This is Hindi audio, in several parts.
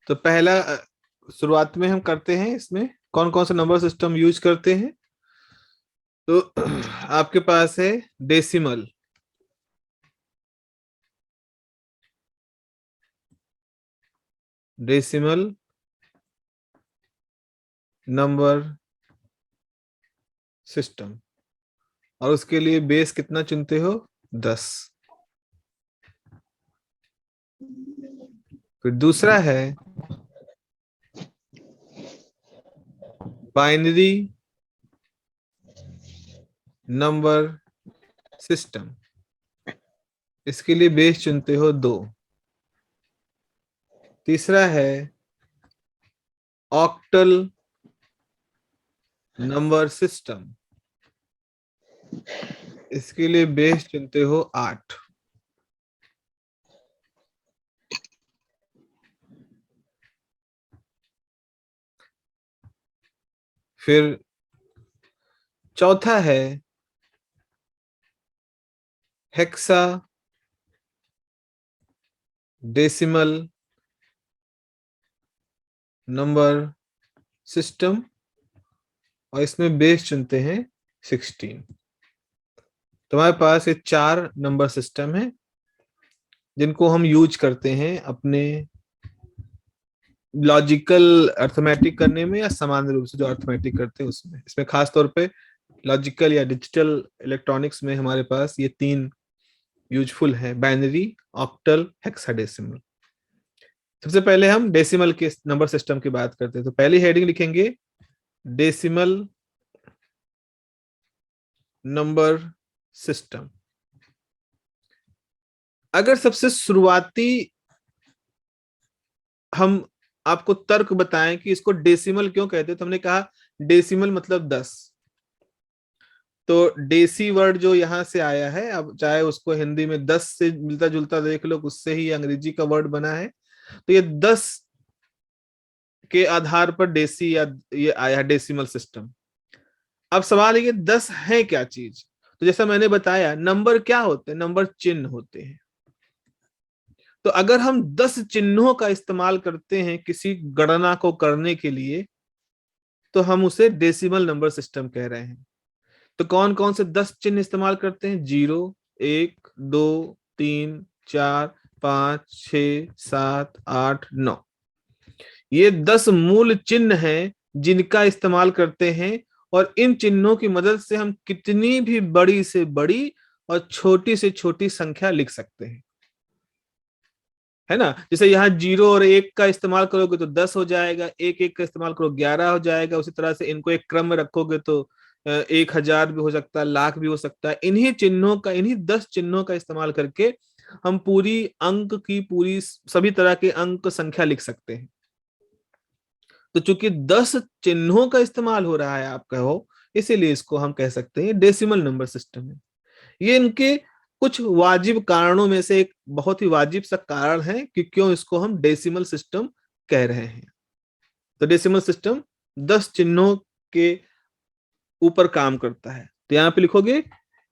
तो पहला शुरुआत में हम करते हैं, इसमें कौन कौन सा नंबर सिस्टम यूज करते हैं। तो आपके पास है डेसिमल। डेसिमल नंबर सिस्टम, और उसके लिए बेस कितना चुनते हो? 10। फिर दूसरा है बाइनरी नंबर सिस्टम, इसके लिए बेस चुनते हो 2। तीसरा है ऑक्टल नंबर सिस्टम, इसके लिए बेस चुनते हो 8। फिर चौथा है हेक्सा डेसिमल नंबर सिस्टम, और इसमें बेस चुनते हैं 16। तुम्हारे पास ये 4 नंबर सिस्टम है जिनको हम यूज करते हैं अपने लॉजिकल अर्थमेटिक करने में, या सामान्य रूप से जो अर्थमेटिक करते हैं उसमें। इसमें खास तौर पे लॉजिकल या डिजिटल इलेक्ट्रॉनिक्स में हमारे पास ये 3 यूजफुल है: बाइनरी, ऑक्टल, हेक्साडेसिमल। सबसे पहले हम डेसिमल के नंबर सिस्टम की बात करते हैं। तो पहली हेडिंग लिखेंगे डेसिमल नंबर सिस्टम। अगर सबसे शुरुआती हम आपको तर्क बताएं कि इसको डेसिमल क्यों कहते हैं, तो हमने कहा डेसिमल मतलब 10। तो डेसी वर्ड जो यहां से आया है, अब चाहे उसको हिंदी में 10 से मिलता जुलता देख लो, उससे ही अंग्रेजी का वर्ड बना है। तो ये 10 के आधार पर डेसी या ये आया है डेसिमल सिस्टम। अब सवाल है कि 10 है क्या चीज? तो जैसा मैंने बताया, नंबर क्या होते हैं? नंबर चिन्ह होते हैं। तो अगर हम 10 चिन्हों का इस्तेमाल करते हैं किसी गणना को करने के लिए, तो हम उसे डेसिमल नंबर सिस्टम कह रहे हैं। तो कौन कौन से 10 चिन्ह इस्तेमाल करते हैं? 0, 1, 2, 3, 4, 5, 6, 7, 8, 9। ये 10 मूल चिन्ह हैं जिनका इस्तेमाल करते हैं, और इन चिन्हों की मदद से हम कितनी भी बड़ी से बड़ी और छोटी से छोटी संख्या लिख सकते हैं, है ना। जैसे यहाँ 0 और 1 का इस्तेमाल करोगे तो 10 हो जाएगा, 1 1 का इस्तेमाल करो 11 हो जाएगा। उसी तरह से इनको एक क्रम में रखोगे तो 1000 भी हो सकता है, लाख भी हो सकता है। इन्हीं चिन्हों का, इन्हीं 10 चिन्हों का इस्तेमाल करके हम पूरी अंक की, पूरी सभी तरह के अंक संख्या लिख सकते हैं। तो चूंकि 10 चिन्हों का इस्तेमाल हो रहा है, आप कहो, इसीलिए इसको हम कह सकते हैं डेसिमल नंबर सिस्टम है। ये इनके कुछ वाजिब कारणों में से एक बहुत ही वाजिब सा कारण है कि क्यों इसको हम डेसिमल सिस्टम कह रहे हैं। तो डेसिमल सिस्टम 10 चिन्हों के ऊपर काम करता है। तो यहां पे लिखोगे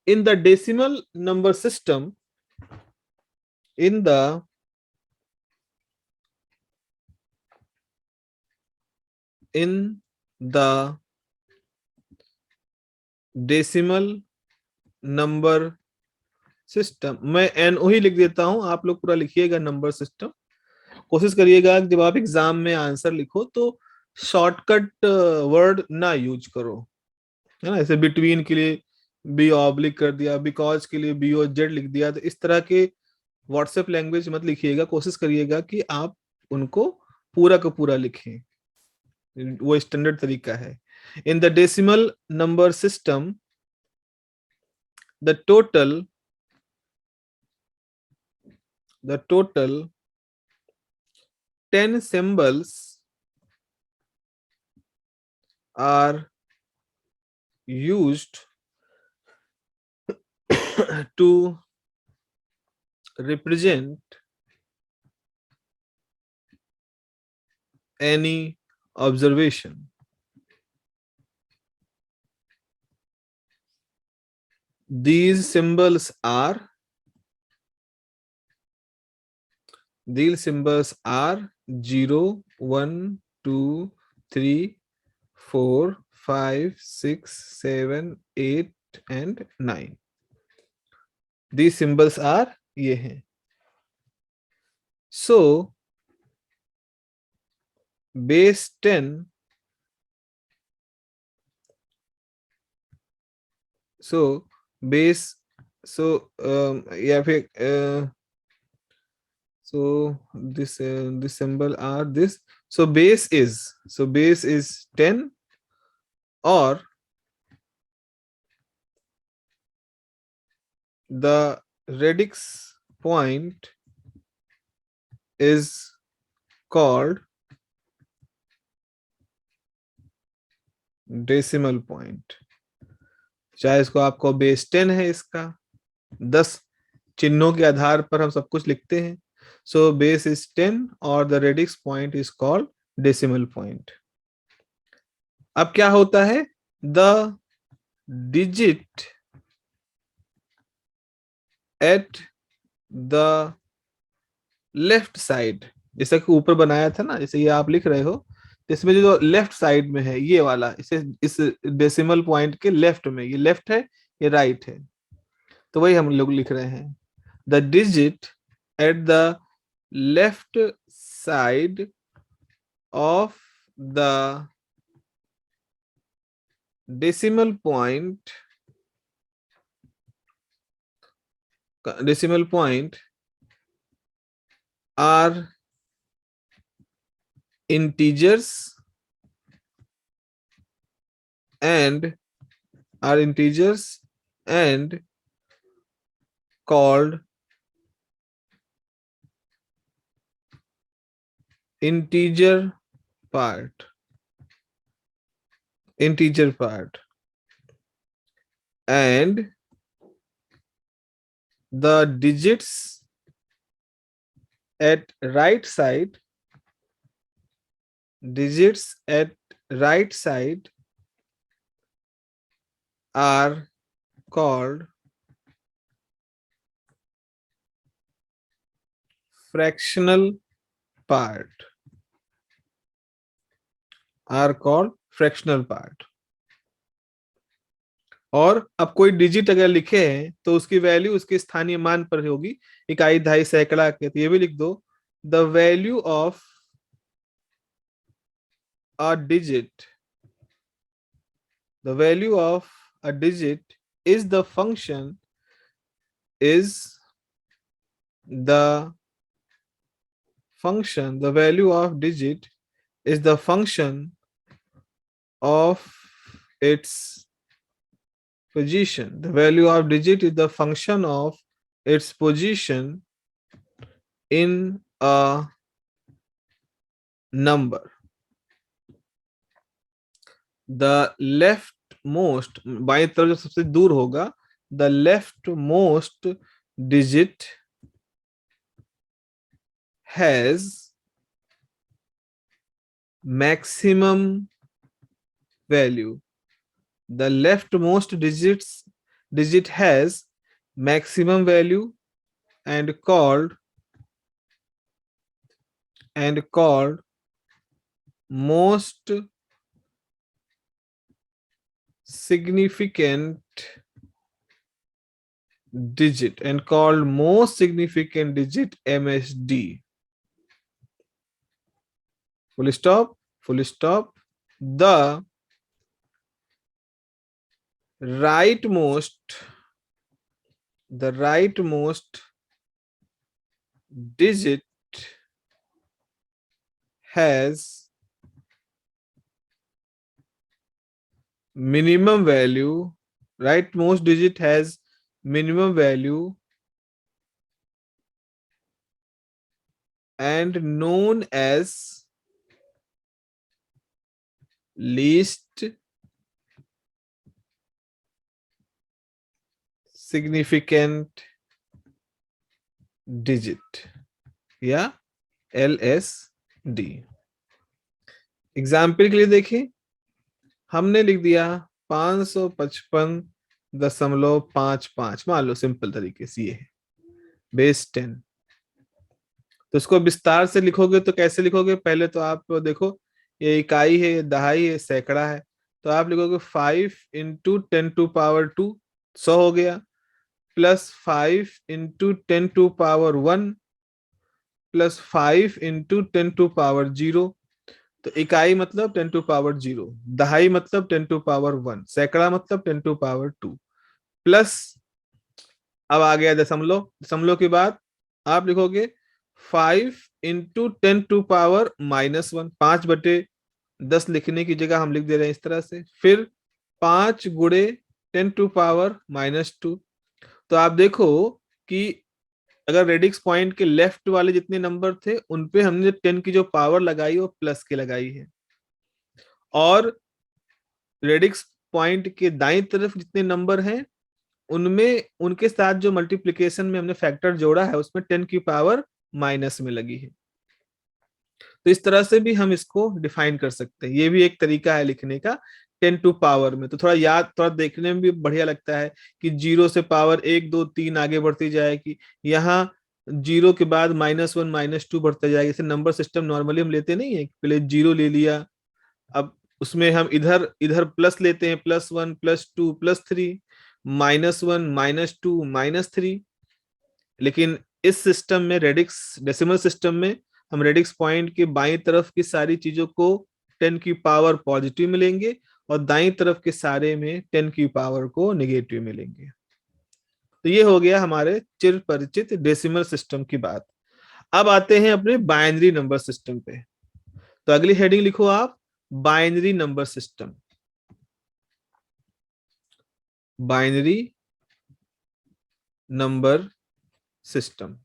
in the decimal number system, in the in the decimal number system, मैं एनओ ही लिख देता हूं, आप लोग पूरा लिखिएगा नंबर सिस्टम। कोशिश करिएगा जब आप एग्जाम में आंसर लिखो तो शॉर्टकट वर्ड ना यूज करो, है ना। ऐसे बिटवीन के लिए बी ऑब्लिक कर दिया, बिकॉज के लिए बी ओ जेड लिख दिया, तो इस तरह के व्हाट्सएप लैंग्वेज मत लिखिएगा। कोशिश करिएगा कि आप उनको पूरा का पूरा लिखें, वो स्टैंडर्ड तरीका है। In the decimal number system, the total the total 10 symbols are used to represent any observation. These symbols are 0 1 2 3 4 5 6 7 8 and 9. These symbols are ये हैं. So base 10, so base, so या फिर so this symbol are this. So base is 10, or the radix point is called decimal point. चाहे इसको आपको बेस 10 है, इसका 10 चिन्हों के आधार पर हम सब कुछ लिखते हैं. सो बेस इज 10 और the radix point is called decimal point. अब क्या होता है, the digit at the left side, जैसा कि ऊपर बनाया था ना, जैसे ये आप लिख रहे हो, इसमें जो लेफ्ट साइड में है ये वाला, इसे इस डेसिमल पॉइंट के लेफ्ट में, ये लेफ्ट है ये राइट है, तो वही हम लोग लिख रहे हैं. The digit at the left side of the decimal point are integers and called integer part, and the digits at right side are called fractional part, और अब कोई डिजिट अगर लिखे हैं तो उसकी वैल्यू उसके स्थानीय मान पर होगी, इकाई, दहाई, सैकड़ा के, तो ये भी लिख दो. The value of a digit is the function the value of digit is the function of its position. The value of digit is the function of its position in a number. The leftmost, बाईं तरफ जो सबसे दूर होगा, the leftmost digit has maximum value. The leftmost digit has maximum value and called most significant digit, MSD. Full stop. The rightmost digit has minimum value. Rightmost digit has minimum value and known as least significant digit, या LSD. एग्जाम्पल के लिए देखिए, हमने लिख दिया 555.55, मान लो सिंपल तरीके से ये है बेस 10. तो इसको विस्तार से लिखोगे तो कैसे लिखोगे, पहले तो आप देखो ये इकाई है, ये दहाई है, सैकड़ा है, तो आप लिखोगे 5 × 10⁻², 100 हो गया, प्लस 5 × 10⁻1 प्लस 5 × 10⁻0। तो इकाई मतलब 10⁻0, दहाई मतलब 10⁻1, सैकड़ा मतलब 10⁻2, प्लस अब आ गया दशमलव, दशमलव के बाद आप लिखोगे 5 × 10⁻⁻1, 5/10 लिखने की जगह हम लिख दे रहे हैं इस तरह से, फिर 5 × 10⁻²। तो आप देखो कि अगर रेडिक्स पॉइंट के लेफ्ट वाले जितने नंबर थे उनपे हमने 10 की जो पावर लगाई वो प्लस के लगाई है, और रेडिक्स पॉइंट के दाईं तरफ जितने नंबर हैं उनमें उनके साथ जो मल्टीप्लिकेशन में हमने फैक्टर जोड़ा है उसमें 10 की पावर माइनस में लगी है। तो इस तरह से भी हम इसको डिफाइन कर सकते हैं, ये भी एक तरीका है लिखने का 10 टू पावर में। तो थोड़ा याद, थोड़ा देखने में भी बढ़िया लगता है कि 0 से पावर 1 2 3 आगे बढ़ती जाएगी, यहाँ 0 के बाद -1 -2 बढ़ता जाएगा। जैसे नंबर सिस्टम नॉर्मली हम लेते नहीं है, पहले 0 ले लिया, अब उसमें हम इधर इधर प्लस लेते हैं, +1 +2 +3, -1 -2 -3। लेकिन इस सिस्टम में, रेडिक्स डेसिमल सिस्टम में, हम रेडिक्स पॉइंट के बाईं तरफ की सारी चीजों को 10 की पावर पॉजिटिव मिलेंगे और दाईं तरफ के सारे में 10 की पावर को नेगेटिव मिलेंगे। तो ये हो गया हमारे चिर परिचित डेसिमल सिस्टम की बात। अब आते हैं अपने बाइनरी नंबर सिस्टम पे। तो अगली हेडिंग लिखो आप, binary number system. Binary number system.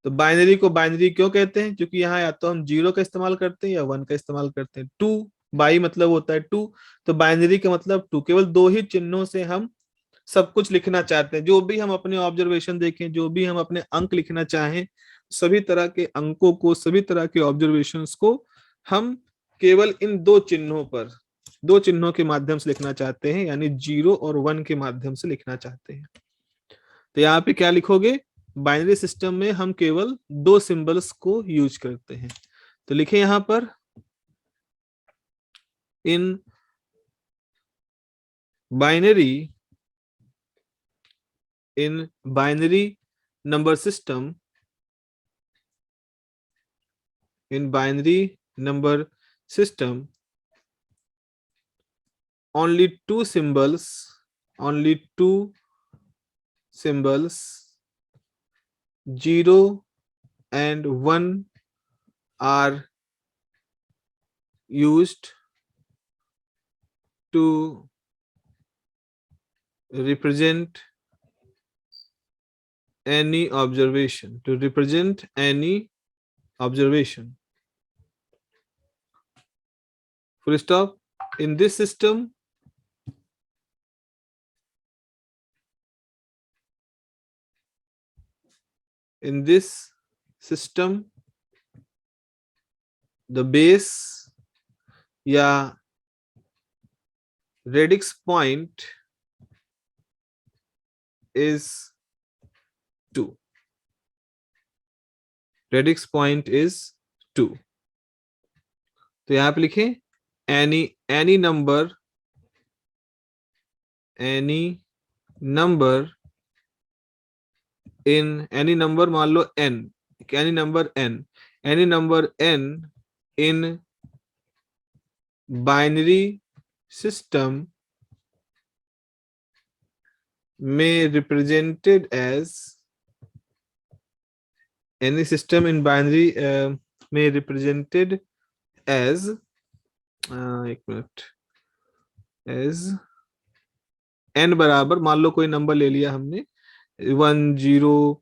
तो बाइनरी को बाइनरी क्यों कहते हैं, क्योंकि यहाँ या तो हम 0 का इस्तेमाल करते हैं या 1 का इस्तेमाल करते हैं। 2 बाई मतलब होता है 2, तो बाइनरी का मतलब 2। केवल 2 ही चिन्हों से हम सब कुछ लिखना चाहते हैं, जो भी हम अपने ऑब्जर्वेशन देखें, जो भी हम अपने अंक लिखना चाहें, सभी तरह के अंकों को, सभी तरह के ऑब्जर्वेशंस को हम केवल इन 2 चिन्हों पर, 2 चिन्हों के माध्यम से लिखना चाहते हैं, यानी 0 और 1 के माध्यम से लिखना चाहते हैं। तो यहाँ पे क्या लिखोगे, बाइनरी सिस्टम में हम केवल 2 सिंबल्स को यूज करते हैं। तो लिखे यहां पर, in binary number system, in binary number system only 2 symbols, 0 and 1 are used to represent any observation, full stop. In this system, the base या radix point is 2. Radix point is 2। तो यहां पे लिखें any number in any number, मान लो n, any number n in binary system may represented as, any system in binary may represented as, एक मिनट, as n बराबर, मान लो कोई नंबर ले लिया हमने 1 0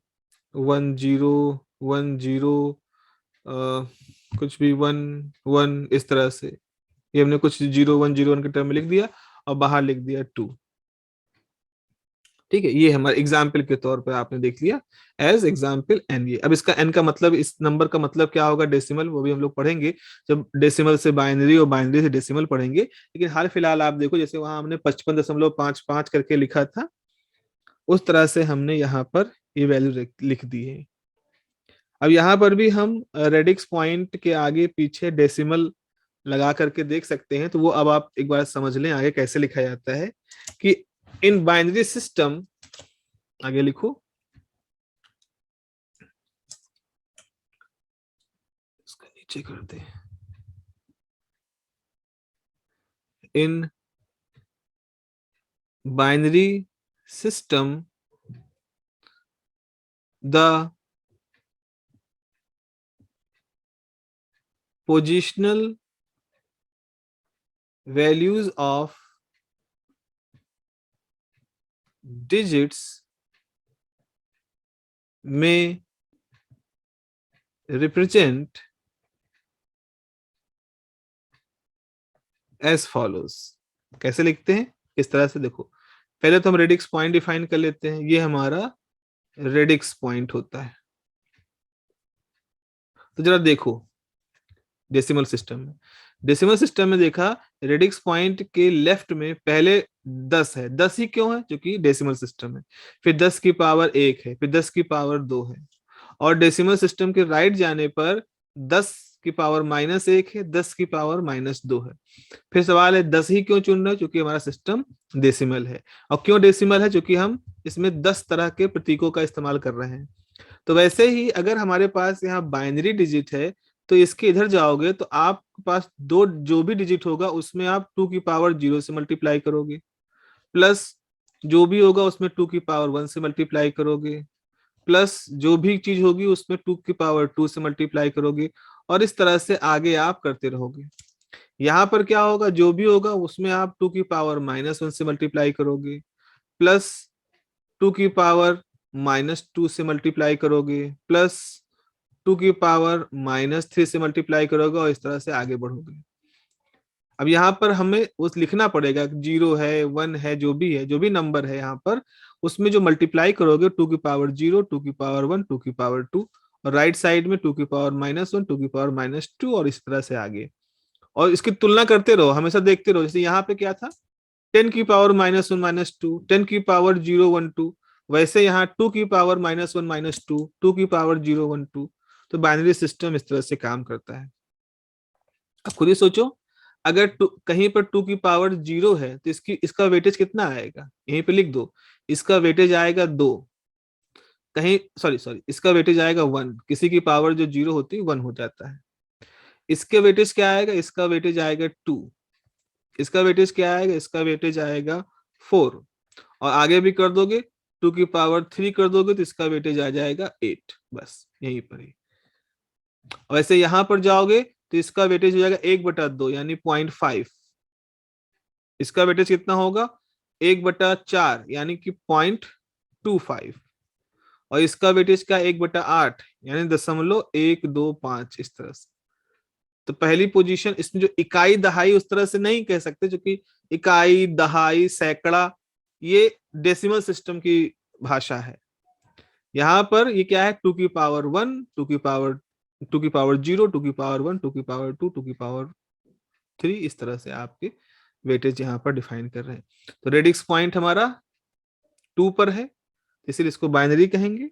1 0 1 0 कुछ भी 1 1, इस तरह से ये हमने कुछ 0 1 0 1 के टर्म में लिख दिया और बाहर लिख दिया 2। ठीक है, ये हमारे एग्जाम्पल के तौर पर आपने देख लिया एज एग्जाम्पल एन। ये अब इसका एन का मतलब, इस नंबर का मतलब क्या होगा डेसिमल, वो भी हम लोग पढ़ेंगे जब डेसिमल से बाइनरी और बाइनरी से डेसिमल पढ़ेंगे। लेकिन हाल फिलहाल आप देखो, जैसे वहां हमने 55.55 करके लिखा था, उस तरह से हमने यहाँ पर ये वैल्यू लिख दी है। अब यहाँ पर भी हम रेडिक्स पॉइंट के आगे पीछे डेसिमल लगा करके देख सकते हैं, तो वो अब आप एक बार समझ लें आगे कैसे लिखा जाता है कि इन बाइनरी सिस्टम, आगे लिखो, इसका नीचे करते हैं, in binary system the positional values of digits may represent as follows। कैसे लिखते हैं इस तरह से, देखो पहले तो हम रेडिक्स पॉइंट डिफाइन कर लेते हैं, ये हमारा रेडिक्स पॉइंट होता है। तो जरा देखो डेसिमल सिस्टम में देखा रेडिक्स पॉइंट के लेफ्ट में पहले 10 है। 10 ही क्यों है? क्योंकि डेसिमल सिस्टम है। फिर 10 की पावर 1 है, फिर 10 की पावर 2 है। और डेसिमल सिस्टम के राइट जाने पर 10 की पावर -1 है, 10 की पावर -2 है। फिर सवाल है 10 ही क्यों चुन रहे हो? क्योंकि हमारा सिस्टम डेसिमल है। और क्यों डेसिमल है? क्योंकि हम इसमें 10 तरह के प्रतीकों का इस्तेमाल कर रहे हैं। तो वैसे ही अगर हमारे पास यहाँ बाइनरी डिजिट है, तो इसके इधर जाओगे तो आपके पास दो जो भी डिजिट होगा उसमें आप 2 की पावर 0 से मल्टीप्लाई करोगे, प्लस जो भी होगा उसमें 2 की पावर 1 से मल्टीप्लाई करोगे, प्लस जो भी चीज होगी उसमें 2 की पावर 2 से मल्टीप्लाई करोगे, और इस तरह से आगे आप करते रहोगे। यहाँ पर क्या होगा? जो भी होगा उसमें आप 2 की पावर -1 से मल्टीप्लाई करोगे, प्लस 2 की पावर -2 से मल्टीप्लाई करोगे, प्लस 2 की पावर -3 से मल्टीप्लाई करोगे, और इस तरह से आगे बढ़ोगे। अब यहाँ पर हमें उस लिखना पड़ेगा, 0 है 1 है, जो भी नंबर है यहाँ पर, उसमें जो मल्टीप्लाई करोगे 2 की पावर 0, 2 की पावर 1, 2 की पावर 2, और राइट साइड में 2 की पावर -1, 2 की पावर -2, और इस तरह से आगे। और इसकी तुलना करते रहो, हमेशा देखते रहो। जैसे यहाँ पे क्या था, 10 की पावर -1 -2, 10 की पावर 0 1 2, वैसे यहाँ 2 की पावर -1 -2, 2 की पावर 0 1 2। तो बाइनरी सिस्टम इस तरह से काम करता है। अब खुद ही सोचो, अगर कहीं पर 2 की पावर 0 है तो इसका वेटेज कितना आएगा? यहीं पे लिख दो, इसका वेटेज आएगा 2। कहीं सॉरी इसका वेटेज आएगा 1। किसी की पावर जो 0 होती है 1 हो जाता है। इसके वेटेज क्या आएगा? इसका वेटेज आएगा 2। इसका वेटेज क्या आएगा? इसका वेटेज आएगा 4। और आगे भी कर दोगे, 2 की पावर 3 कर दोगे तो इसका वेटेज आ जाएगा 8। बस यहीं पर ही। वैसे यहां पर जाओगे तो इसका वेटेज हो जाएगा 1/2 यानी 0.5। इसका वेटेज कितना होगा? 1/4 यानी कि 0.25। और इसका वेटेज क्या? 1/8 यानी 0.125। इस तरह से। तो पहली पोजीशन इसमें जो इकाई दहाई उस तरह से नहीं कह सकते, क्योंकि इकाई दहाई सैकड़ा ये डेसिमल सिस्टम की भाषा है। यहाँ पर ये क्या है? 2 की पावर 1, 2 की पावर 0, 2 की पावर 1, 2 की पावर 2, 2 की पावर 3, इस तरह से आपके वेटेज यहाँ पर डिफाइन कर रहे हैं। तो रेडिक्स पॉइंट हमारा 2 पर है, इसलिए इसको बाइनरी कहेंगे,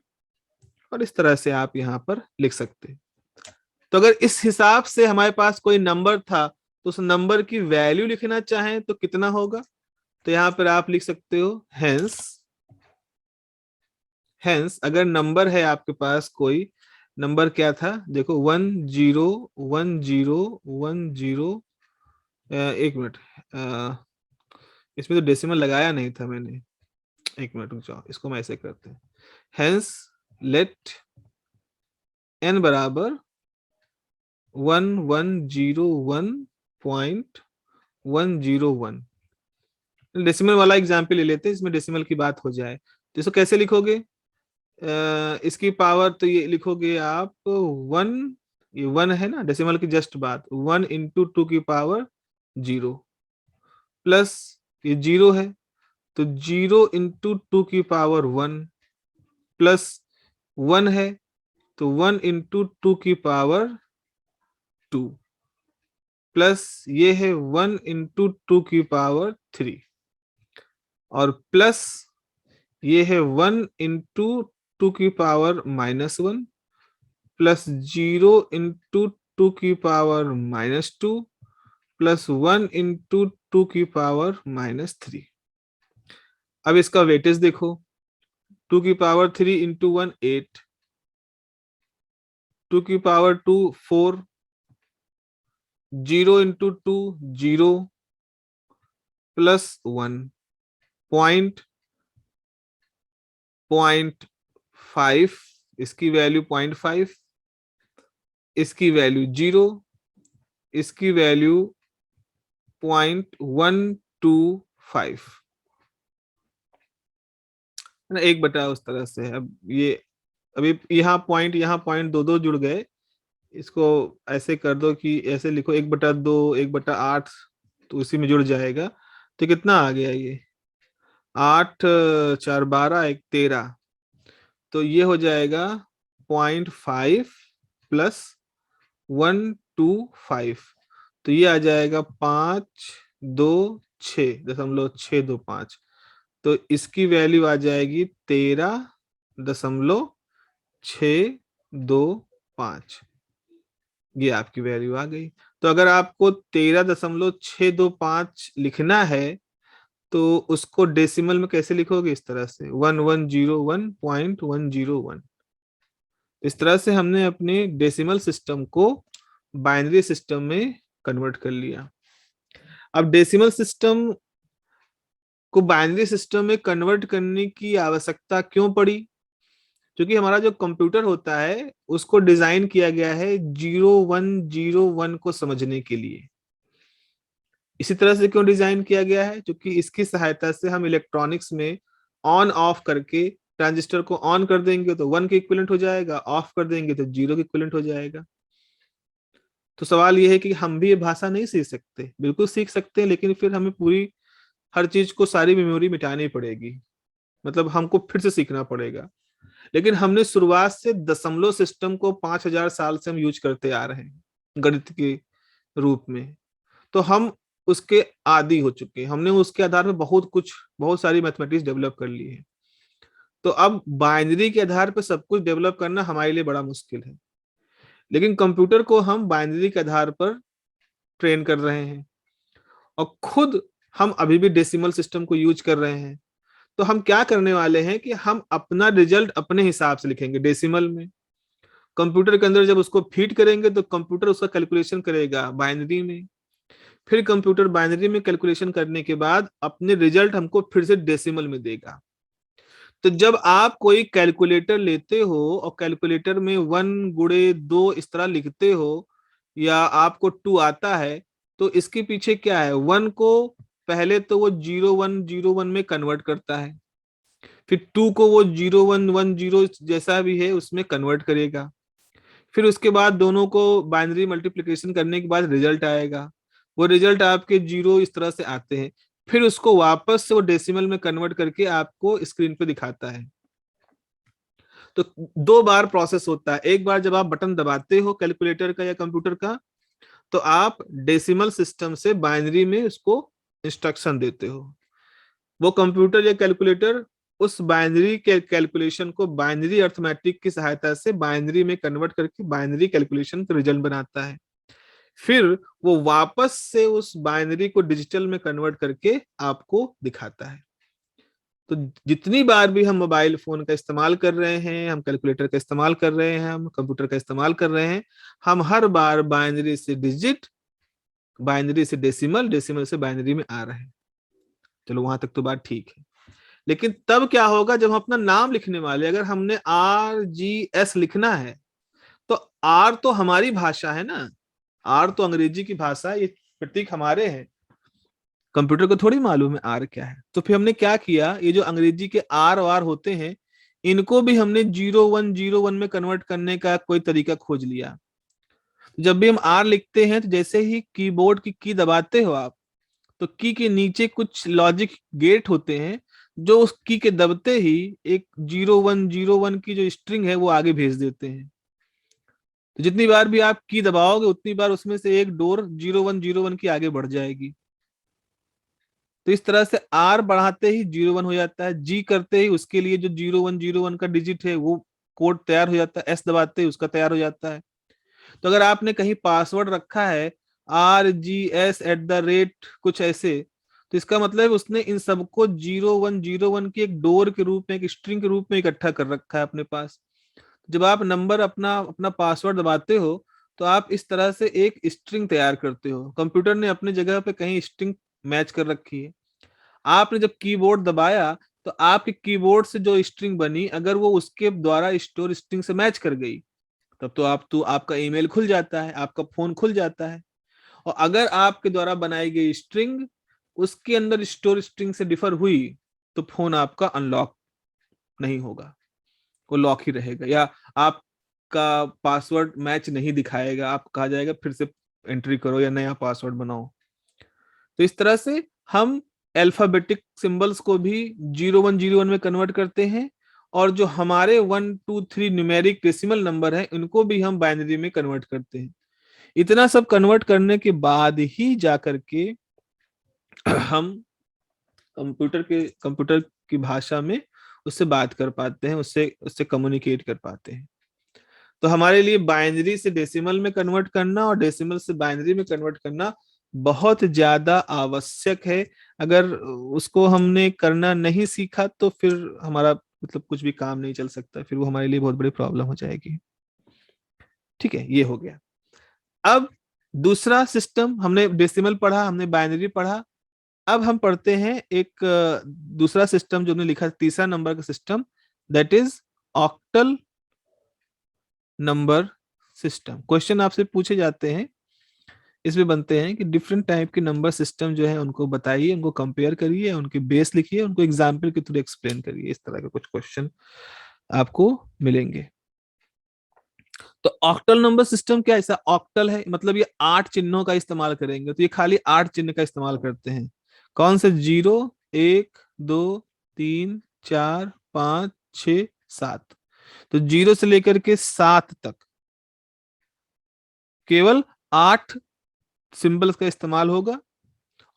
और इस तरह से आप यहाँ पर लिख सकते हैं। तो अगर इस हिसाब से हमारे पास कोई नंबर था तो उस नंबर की वैल्यू लिखना चाहें तो कितना होगा? तो यहाँ पर आप लिख सकते हो हेंस अगर नंबर है आपके पास कोई नंबर, क्या था देखो 1 0 1 0 1 0, एक मिनट, इसमें तो डेसिमल लगाया नहीं था मैंने, एक मिनट रुक जाओ, इसको मैं ऐसे करते हैं। हेंस लेट n बराबर 1101.101। डेसिमल वाला एग्जाम्पल ले लेते हैं, इसमें डेसिमल की बात हो जाए। तो इसको कैसे लिखोगे? इसकी पावर तो ये लिखोगे आप 1, ये 1 है ना, डेसिमल की जस्ट बात, 1 इंटू 2 की पावर 0, प्लस ये 0 है तो 0 इंटू 2 की पावर 1, प्लस 1 है तो 1 इंटू 2 की पावर 2, प्लस ये है 1 इंटू 2 की पावर 3, और प्लस ये है 1 इंटू टू की पावर -1 प्लस 0 इंटू टू की पावर -2 प्लस 1 इंटू टू की पावर -3। अब इसका वेटेज देखो, 2 की पावर 3 इंटू 1 8, 2 की पावर 2 4, 0 इंटू 2 0 प्लस 1 पॉइंट 0.5, इसकी वैल्यू 0.5, इसकी वैल्यू 0, इसकी वैल्यू 0.125 है ना, 1/, उस तरह से। अब ये अभी यहाँ पॉइंट दो दो जुड़ गए, इसको ऐसे कर दो कि ऐसे लिखो 1/2 1/8, तो उसी में जुड़ जाएगा। तो कितना आ गया ये, 8 4 12 1 13, तो ये हो जाएगा 0.5 प्लस 125, तो ये आ जाएगा 5.2625। तो इसकी वैल्यू आ जाएगी 13.625। ये आपकी वैल्यू आ गई। तो अगर आपको 13.625 लिखना है तो उसको डेसिमल में कैसे लिखोगे, इस तरह से 1101.101। इस तरह से हमने अपने डेसिमल सिस्टम को बाइनरी सिस्टम में कन्वर्ट कर लिया। अब डेसिमल सिस्टम को बाइनरी सिस्टम में कन्वर्ट करने की आवश्यकता क्यों पड़ी? क्योंकि हमारा जो कंप्यूटर होता है उसको डिजाइन किया गया है 0101 को समझने के लिए। इसी तरह से क्यों डिजाइन किया गया है? क्योंकि इसकी सहायता से हम इलेक्ट्रॉनिक्स में ऑन ऑफ करके ट्रांजिस्टर को ऑन कर देंगे तो 1 के इक्विवेलेंट हो जाएगा, ऑफ कर देंगे तो 0 के इक्विवेलेंट हो जाएगा। तो सवाल यह है कि हम भी ये भाषा नहीं सीख सकते? बिल्कुल सीख सकते हैं, लेकिन फिर हमें पूरी हर चीज को सारी मेमोरी मिटानी पड़ेगी, मतलब हमको फिर से सीखना पड़ेगा। लेकिन हमने शुरुआत से दशमलव सिस्टम को 5000 साल से हम यूज करते आ रहे हैं गणित के रूप में, तो हम उसके आदी हो चुके हैं। हमने उसके आधार पर बहुत सारी मैथमेटिक्स डेवलप कर ली है। तो अब बाइनरी के आधार पर सब कुछ डेवलप करना हमारे लिए बड़ा मुश्किल है, लेकिन कंप्यूटर को हम बाइनरी के आधार पर ट्रेन कर रहे हैं और खुद हम अभी भी डेसिमल सिस्टम को यूज कर रहे हैं। तो हम क्या करने वाले हैं कि हम अपना रिजल्ट अपने हिसाब से लिखेंगे डेसिमल में। कंप्यूटर के अंदर जब उसको फीड करेंगे तो कंप्यूटर उसका कैलकुलेशन करेगा बाइनरी में, फिर कंप्यूटर बाइनरी में कैलकुलेशन करने के बाद अपने रिजल्ट हमको फिर से डेसिमल में देगा। तो जब आप कोई कैलकुलेटर लेते हो और कैलकुलेटर में 1 × 2 इस तरह लिखते हो, या आपको 2 आता है, तो इसके पीछे क्या है, 1 को पहले तो वो 0101 में कन्वर्ट करता है, फिर 2 को वो 0110 जैसा भी है उसमें कन्वर्ट करेगा, फिर उसके बाद दोनों को बाइनरी मल्टीप्लिकेशन करने के बाद रिजल्ट आएगा। वो रिजल्ट आपके 0 इस तरह से आते हैं, फिर उसको वापस से वो डेसिमल में कन्वर्ट करके आपको स्क्रीन पे दिखाता है। तो 2 बार प्रोसेस होता है। एक बार जब आप बटन दबाते हो कैलकुलेटर का या कंप्यूटर का, तो आप डेसिमल सिस्टम से बाइनरी में उसको इंस्ट्रक्शन देते हो। वो कंप्यूटर या कैलकुलेटर उस बाइनरी के कैलकुलेशन को बाइनरी अर्थमेटिक की सहायता से बाइनरी में कन्वर्ट करके बाइनरी कैलकुलेशन का रिजल्ट बनाता है। फिर वो वापस से उस बाइनरी को डिजिटल में कन्वर्ट करके आपको दिखाता है। तो जितनी बार भी हम मोबाइल फोन का इस्तेमाल कर रहे हैं, हम कैलकुलेटर का इस्तेमाल कर रहे हैं, हम कंप्यूटर का इस्तेमाल कर रहे हैं, हम हर बार बाइनरी से डिजिट, बाइनरी से डेसिमल, डेसिमल से बाइनरी में आ रहे हैं। चलो वहां तक तो बात ठीक है। लेकिन तब क्या होगा जब हम अपना नाम लिखने वाले, अगर हमने RGS लिखना है, तो आर तो हमारी भाषा है ना, आर तो अंग्रेजी की भाषा है, ये प्रतीक हमारे हैं, कंप्यूटर को थोड़ी मालूम है आर क्या है। तो फिर हमने क्या किया, ये जो अंग्रेजी के आर और आर होते हैं, इनको भी हमने 0101 में कन्वर्ट करने का कोई तरीका खोज लिया। जब भी हम आर लिखते हैं तो जैसे ही कीबोर्ड की दबाते हो आप, तो की के नीचे कुछ लॉजिक गेट होते हैं, जो उस की के दबते ही एक 0101 की जो स्ट्रिंग है वो आगे भेज देते हैं। तो जितनी बार भी आप की दबाओगे उतनी बार उसमें से एक डोर 0101 की आगे बढ़ जाएगी। तो इस तरह से आर बढ़ाते ही 01 हो जाता है, जी करते ही उसके लिए जो 0101 का डिजिट है वो कोड तैयार हो जाता है, एस दबाते ही उसका तैयार हो जाता है। तो अगर आपने कहीं पासवर्ड रखा है RGS@, कुछ ऐसे, तो इसका मतलब उसने इन सबको 0101 की एक डोर के रूप में, एक स्ट्रिंग के रूप में इकट्ठा कर रखा है अपने पास। जब आप नंबर अपना अपना पासवर्ड दबाते हो तो आप इस तरह से एक स्ट्रिंग तैयार करते हो। कंप्यूटर ने अपनी जगह पे कहीं स्ट्रिंग मैच कर रखी है। आपने जब कीबोर्ड दबाया तो आपके कीबोर्ड से जो स्ट्रिंग बनी, अगर वो उसके द्वारा स्टोर स्ट्रिंग से मैच कर गई, तब तो आपका ईमेल खुल जाता है, आपका फोन खुल जाता है। और अगर आपके द्वारा बनाई गई स्ट्रिंग उसके अंदर स्टोर स्ट्रिंग से डिफर हुई, तो फोन आपका अनलॉक नहीं होगा, वो लॉक ही रहेगा, या आपका पासवर्ड मैच नहीं दिखाएगा, आप कहा जाएगा फिर से एंट्री करो या नया पासवर्ड बनाओ। तो इस तरह से हम अल्फाबेटिक सिंबल्स को भी 0101 में कन्वर्ट करते हैं, और जो हमारे 1 2 3 न्यूमेरिक डेसिमल नंबर है उनको भी हम बाइनरी में कन्वर्ट करते हैं। इतना सब कन्वर्ट करने के बाद ही जाकर के हम कंप्यूटर की भाषा में उससे बात कर पाते हैं, उससे उससे कम्युनिकेट कर पाते हैं। तो हमारे लिए बाइनरी से डेसिमल में कन्वर्ट करना और डेसिमल से बाइनरी में कन्वर्ट करना बहुत ज्यादा आवश्यक है। अगर उसको हमने करना नहीं सीखा तो फिर हमारा मतलब कुछ भी काम नहीं चल सकता, फिर वो हमारे लिए बहुत बड़ी प्रॉब्लम हो जाएगी। ठीक है, ये हो गया। अब दूसरा सिस्टम, हमने डेसिमल पढ़ा, हमने बाइनरी पढ़ा। अब हम पढ़ते हैं एक दूसरा सिस्टम जो हमने लिखा, तीसरा नंबर का system, that is octal number system. Question आपसे पूछे जाते हैं, इसमें बनते हैं कि डिफरेंट टाइप के नंबर सिस्टम जो है उनको बताइए, उनको कंपेयर करिए, उनके बेस लिखिए, उनको एग्जाम्पल के थ्रू एक्सप्लेन करिए। इस तरह के कुछ क्वेश्चन आपको मिलेंगे। तो ऑक्टल नंबर सिस्टम क्या, ऐसा ऑक्टल है मतलब ये 8 चिन्हों का इस्तेमाल करेंगे, तो ये खाली 8 चिन्ह का इस्तेमाल करते हैं। कौन से? 0 1 2 3 4 5 6 7। तो 0 से लेकर के 7 तक केवल 8 सिंबल्स का इस्तेमाल होगा,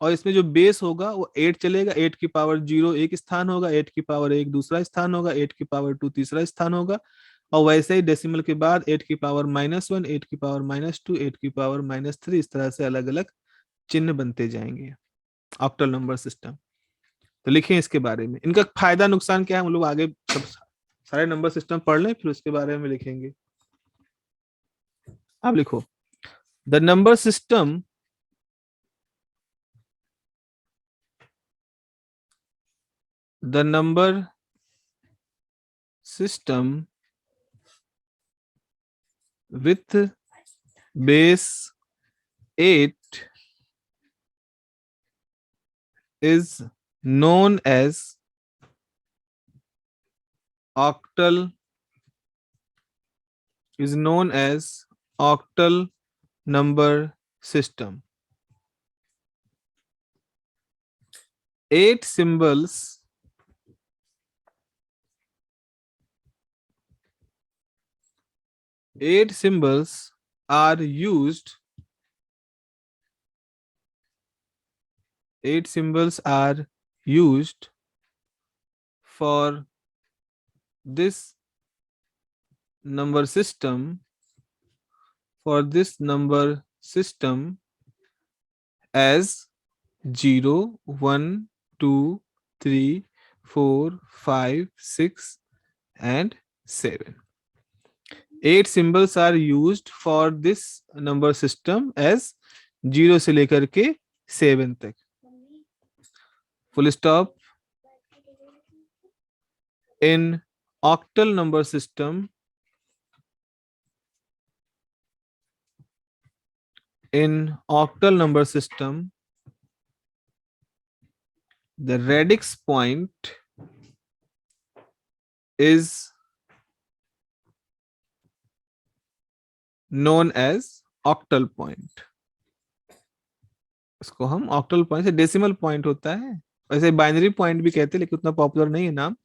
और इसमें जो बेस होगा वो 8 चलेगा। 8 की पावर 0 एक स्थान होगा, 8 की पावर 1 दूसरा स्थान होगा, 8 की पावर 2 तीसरा स्थान होगा, और वैसे ही डेसिमल के बाद 8 की पावर -1, 8 की पावर -2, 8 की पावर -3, इस तरह से अलग अलग चिन्ह बनते जाएंगे। Octal number system. तो लिखें इसके बारे में, इनका फायदा नुकसान क्या है, हम लोग आगे सब सारे नंबर सिस्टम पढ़ लें फिर उसके बारे में लिखेंगे। आप लिखो, the number system the number system with base 8 is known as octal number system. 8 symbols are used. 8 symbols are used for this number system as 0 1 2 3 4 5 6 and 7. 8 symbols are used for this number system as 0 से लेकर के 7 तक। Full stop. In octal number system, the radix point is known as octal point. इसको हम ऑक्टल पॉइंट से, डेसिमल पॉइंट होता है, वैसे बाइनरी पॉइंट भी कहते हैं लेकिन उतना पॉपुलर नहीं है नाम,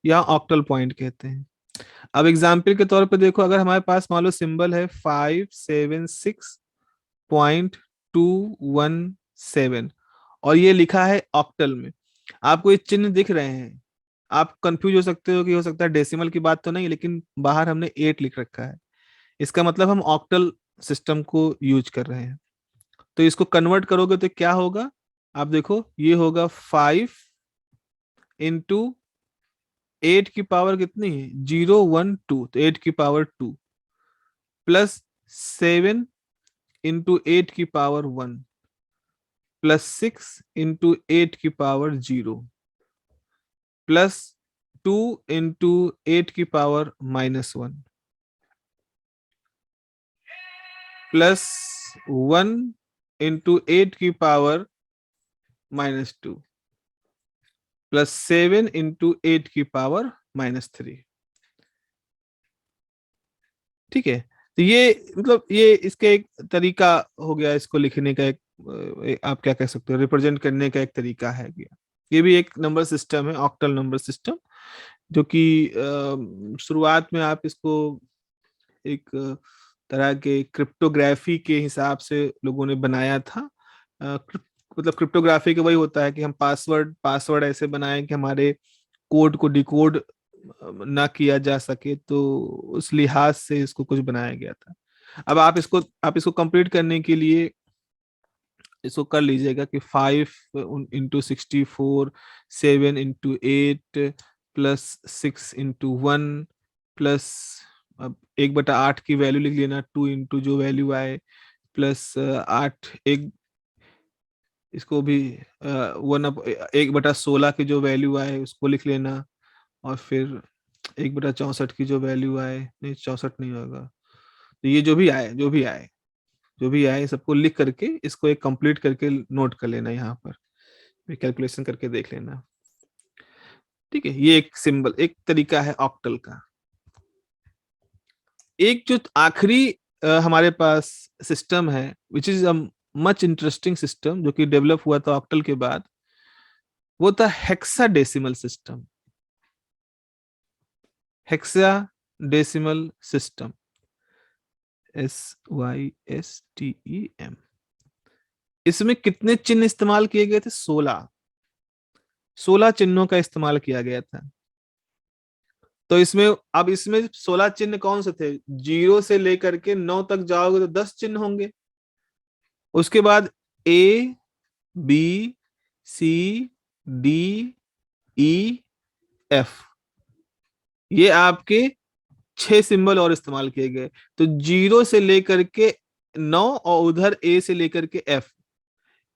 यहाँ ऑक्टल पॉइंट कहते हैं। अब एग्जाम्पल के तौर पे देखो, अगर हमारे पास मान लो सिंबल है 576.217, और ये लिखा है ऑक्टल में। आपको ये चिन्ह दिख रहे हैं, आप कंफ्यूज हो सकते हो कि हो सकता है डेसिमल की बात तो नहीं, लेकिन बाहर हमने 8 लिख रखा है, इसका मतलब हम ऑक्टल सिस्टम को यूज कर रहे हैं। तो इसको कन्वर्ट करोगे तो क्या होगा, आप देखो, ये होगा 5 × 8 की पावर कितनी है, 012, तो 8 की पावर 2, प्लस 7 × 8 की पावर 1, प्लस 6 × 8 की पावर 0, प्लस 2 × 8 की पावर -1, प्लस 1 × 8 की पावर -2, प्लस 7 × 8 की पावर -3। ठीक है, तो ये मतलब ये इसका एक तरीका हो गया, इसको लिखने का एक आप क्या कह सकते हो, रिप्रेजेंट करने का एक तरीका है गया। ये भी एक नंबर सिस्टम है, ऑक्टल नंबर सिस्टम, जो कि शुरुआत में आप इसको एक तरह के क्रिप्टोग्राफी के हिसाब से लोगों ने बनाया था। मतलब क्रिप्टोग्राफी का वही होता है कि हम पासवर्ड ऐसे बनाएं कि हमारे कोड को डिकोड ना किया जा सके, तो उस लिहाज से इसको कुछ बनाया गया था। अब आप इसको कंप्लीट करने के लिए इसको कर लीजिएगा कि 5 × 64, 7 × 8, प्लस 6 × 1, प्लस अब 1/8 की वैल्यू लिख लेना, 2 × जो वैल्यू आए, प्लस 8 एक, इसको भी 1/16 की जो वैल्यू आए उसको लिख लेना, और फिर 1/64 की जो वैल्यू आए, नहीं 64 नहीं होगा, तो ये जो भी आए सबको लिख करके इसको एक कंप्लीट करके नोट कर लेना, यहाँ पर कैलकुलेशन करके देख लेना। ठीक है, ये एक सिंबल, एक तरीका है ऑक्टल का। एक जो आखिरी हमारे पास सिस्टम है, which is a much interesting system, जो कि डेवलप हुआ था ऑक्टल के बाद, वो था hexadecimal system. Hexadecimal system, SYSTEM। इसमें कितने चिन्ह इस्तेमाल किए गए थे, 16 चिन्हों का इस्तेमाल किया गया था। तो इसमें 16 चिन्ह कौन से थे, 0 से लेकर के 9 तक जाओगे तो 10 चिन्ह होंगे। उसके बाद ABCDEF, ये आपके 6 सिंबल और इस्तेमाल किए गए। तो 0 से लेकर के 9 और उधर A से लेकर के F,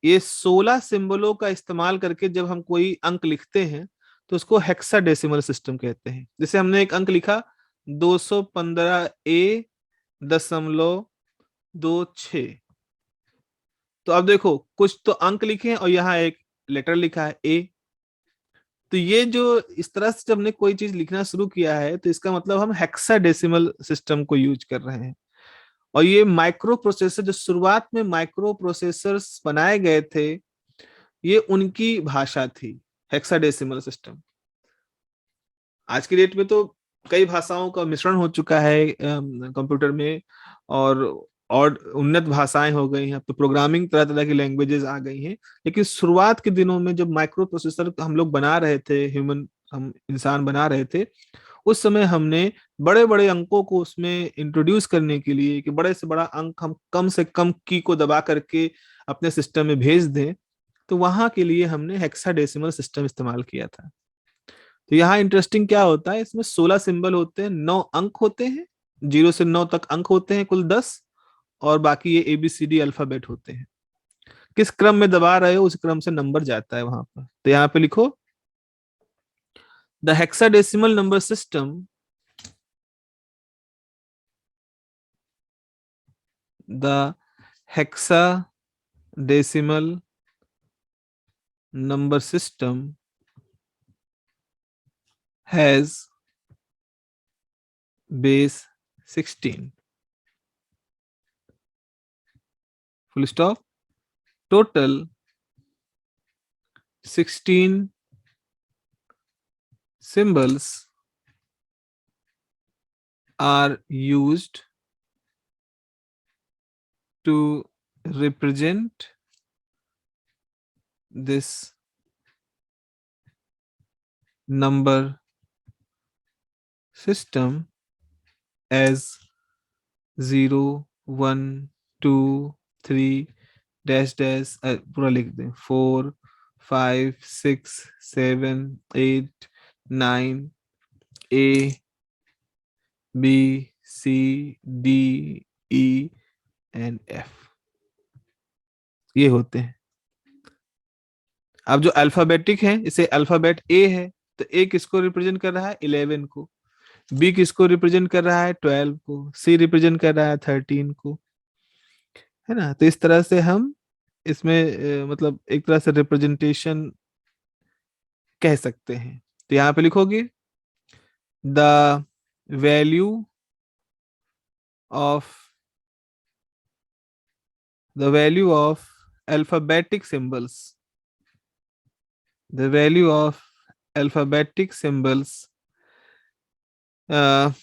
ये 16 सिंबलों का इस्तेमाल करके जब हम कोई अंक लिखते हैं तो उसको हेक्साडेसिमल सिस्टम कहते हैं। जैसे हमने एक अंक लिखा 215A.26, तो अब देखो कुछ तो अंक लिखे हैं और यहाँ एक लेटर लिखा है A। तो ये जो इस तरह से जब हमने कोई चीज लिखना शुरू किया है तो इसका मतलब हम हेक्साडेसिमल सिस्टम को यूज कर रहे हैं। और ये माइक्रो प्रोसेसर, जो शुरुआत में माइक्रो प्रोसेसर्स बनाए गए थे, ये उनकी भाषा थी, हेक्साडेसिमल सिस्टम। आज की डेट में तो कई भाषाओं का मिश्रण हो चुका है कंप्यूटर में, और उन्नत भाषाएं हो गई हैं, अब तो प्रोग्रामिंग तरह तरह की लैंग्वेजेस आ गई हैं। लेकिन शुरुआत के दिनों में जब माइक्रो प्रोसेसर हम लोग बना रहे थे, हम इंसान बना रहे थे, उस समय हमने बड़े बड़े अंकों को उसमें इंट्रोड्यूस करने के लिए, कि बड़े से बड़ा अंक हम कम से कम की को दबा करके अपने सिस्टम में भेज दें, तो वहां के लिए हमने हेक्साडेसिमल सिस्टम इस्तेमाल किया था। तो यहाँ इंटरेस्टिंग क्या होता है, इसमें 16 सिंबल होते हैं, 9 अंक होते हैं, 0 से 9 तक अंक होते हैं कुल 10, और बाकी ये ABCD अल्फाबेट होते हैं। किस क्रम में दबा रहे हो उस क्रम से नंबर जाता है वहां पर। तो यहाँ पे लिखो, the hexadecimal number system, the hexadecimal number system has base 16, full stop, total 16 symbols are used to represent this number system as 0 1 2 3 dash dash पूरा लिख दें 4 5 6 7 8 9 A B C D E and F, ये होते हैं। अब जो अल्फाबेटिक है, इसे अल्फाबेट ए है, तो ए किसको रिप्रेजेंट कर रहा है 11 को, बी किसको रिप्रेजेंट कर रहा है 12 को, सी रिप्रेजेंट कर रहा है 13 को, है ना। तो इस तरह से हम इसमें मतलब एक तरह से रिप्रेजेंटेशन कह सकते हैं। तो यहाँ पे लिखोगे the value of alphabetic symbols, the value of alphabetic symbols, the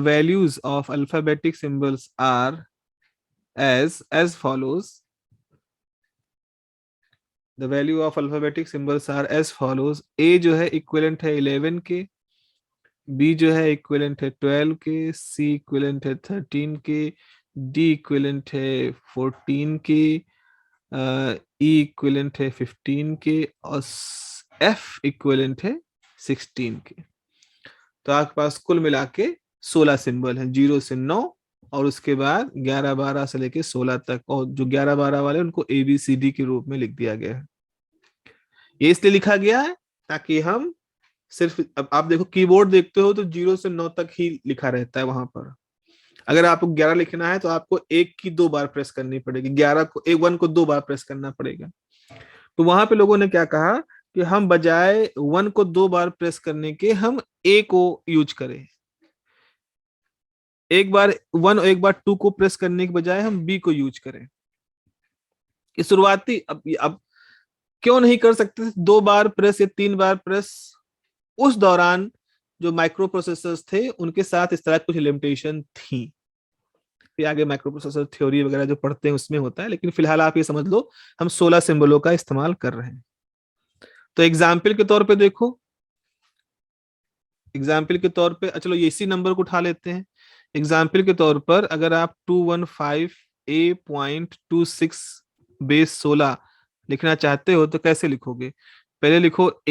values of alphabetic symbols are as follows. The value of alphabetic symbols are as follows. A जो है इक्विवेलेंट है 11 के, B जो है इक्विवेलेंट है 12 के, C इक्विवेलेंट है 13 के, D इक्विवेलेंट है 14 के, E इक्विवेलेंट है 15 के और F इक्विवेलेंट है 16 के। तो आपके पास कुल मिला के 16 सिंबल हैं, 0 से 9 और उसके बाद 11 12 से लेके 16 तक, और जो 11 12 वाले उनको ABCD के रूप में लिख दिया गया है। ये इसलिए लिखा गया है ताकि हम सिर्फ, अब आप देखो कीबोर्ड देखते हो तो 0 से 9 तक ही लिखा रहता है वहां पर। अगर आपको 11 लिखना है तो आपको 1 की 2 बार प्रेस करनी पड़ेगी, 11 को 1 को 2 बार प्रेस करना पड़ेगा। तो वहां पे लोगों ने क्या कहा कि हम बजाय 1 को 2 बार प्रेस करने के हम A को यूज करें, एक बार 1 और एक बार 2 को प्रेस करने के बजाय हम B को यूज करें। कि शुरुआती अब क्यों नहीं कर सकते 2 बार प्रेस या 3 बार प्रेस? उस दौरान जो माइक्रो प्रोसेसर्स थे उनके साथ इस तरह कुछ लिमिटेशन थी। फिर आगे माइक्रो प्रोसेसर थ्योरी वगैरह जो पढ़ते हैं उसमें होता है, लेकिन फिलहाल आप ये समझ लो हम 16 सिंबलों का इस्तेमाल कर रहे हैं। तो एग्जाम्पल के तौर पे देखो, एग्जाम्पल के तौर पे चलो इसी नंबर को उठा लेते हैं। एग्जाम्पल के तौर पर अगर आप 215A.26 बेस 16 लिखना चाहते हो तो कैसे लिखोगे? पहले लिखो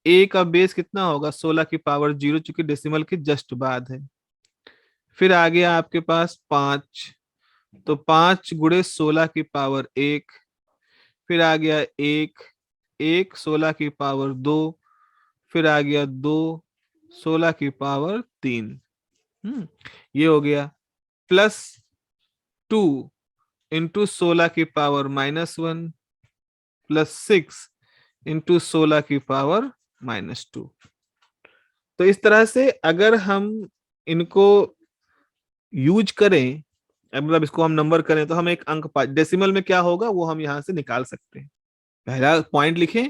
ए का बेस कितना होगा 16 की पावर 0, चूंकि डेसिमल के जस्ट बाद है। फिर आ गया आपके पास 5, तो 5 गुणे 16 की पावर 1। फिर आ गया 1 16 की पावर 2। फिर आ गया 2 16 की पावर 3। ये हो गया प्लस 2 इंटू 16 की पावर -1 प्लस 6 इंटू 16 की पावर -2। तो इस तरह से अगर हम इनको यूज करें, मतलब इसको हम नंबर करें तो हम एक अंक डेसिमल में क्या होगा वो हम यहां से निकाल सकते हैं। पहला पॉइंट लिखें